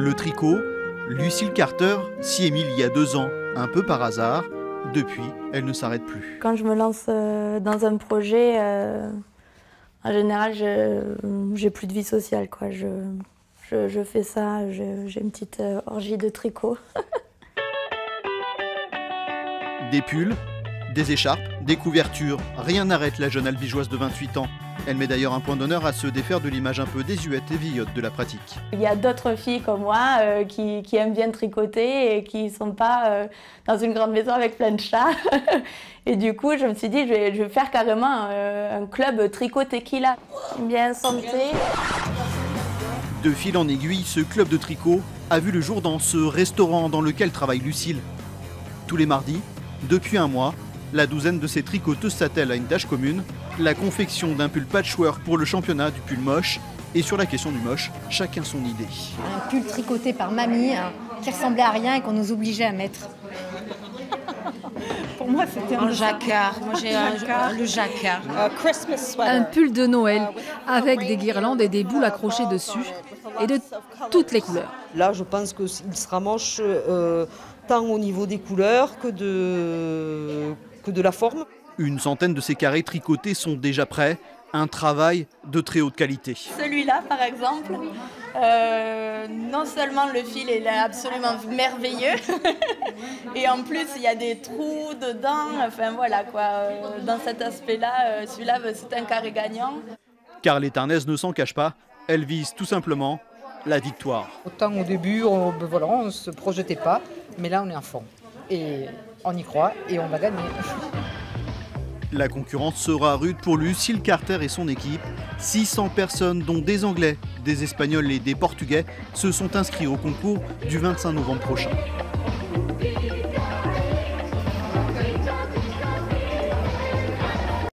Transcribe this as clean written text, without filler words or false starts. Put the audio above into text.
Le tricot, Lucille Carter s'y est mise il y a 2 ans, un peu par hasard. Depuis, elle ne s'arrête plus. Quand je me lance dans un projet, en général, j'ai plus de vie sociale, quoi. Je fais ça, j'ai une petite orgie de tricot. Des pulls, des écharpes, des couvertures, rien n'arrête la jeune albigeoise de 28 ans. Elle met d'ailleurs un point d'honneur à se défaire de l'image un peu désuète et vieillotte de la pratique. Il y a d'autres filles comme moi qui aiment bien tricoter et qui ne sont pas dans une grande maison avec plein de chats. Et du coup, je me suis dit, je vais faire carrément un club tricot tequila. Bien santé. De fil en aiguille, ce club de tricot a vu le jour dans ce restaurant dans lequel travaille Lucille. Tous les mardis, depuis un mois, la douzaine de ces tricoteuses s'attellent à une tâche commune, la confection d'un pull patchwork pour le championnat du pull moche. Et sur la question du moche, chacun son idée. Un pull tricoté par mamie qui ressemblait à rien et qu'on nous obligeait à mettre. Pour moi, c'était un jacquard. Moi, j'ai le jacquard. Un pull de Noël avec des guirlandes et des boules accrochées dessus et de toutes les couleurs. Là, je pense qu'il sera moche tant au niveau des couleurs que de la forme. Une centaine de ces carrés tricotés sont déjà prêts. Un travail de très haute qualité. Celui-là, par exemple, non seulement le fil est absolument merveilleux, et en plus il y a des trous dedans. Enfin voilà quoi. Dans cet aspect-là, celui-là, c'est un carré gagnant. Car les Tarnaises ne s'en cachent pas. Elles visent tout simplement la victoire. Autant au début, on ne se projetait pas, mais là on est à fond. Et on y croit et on va gagner. La concurrence sera rude pour Lucille Carter et son équipe. 600 personnes, dont des Anglais, des Espagnols et des Portugais, se sont inscrits au concours du 25 novembre prochain.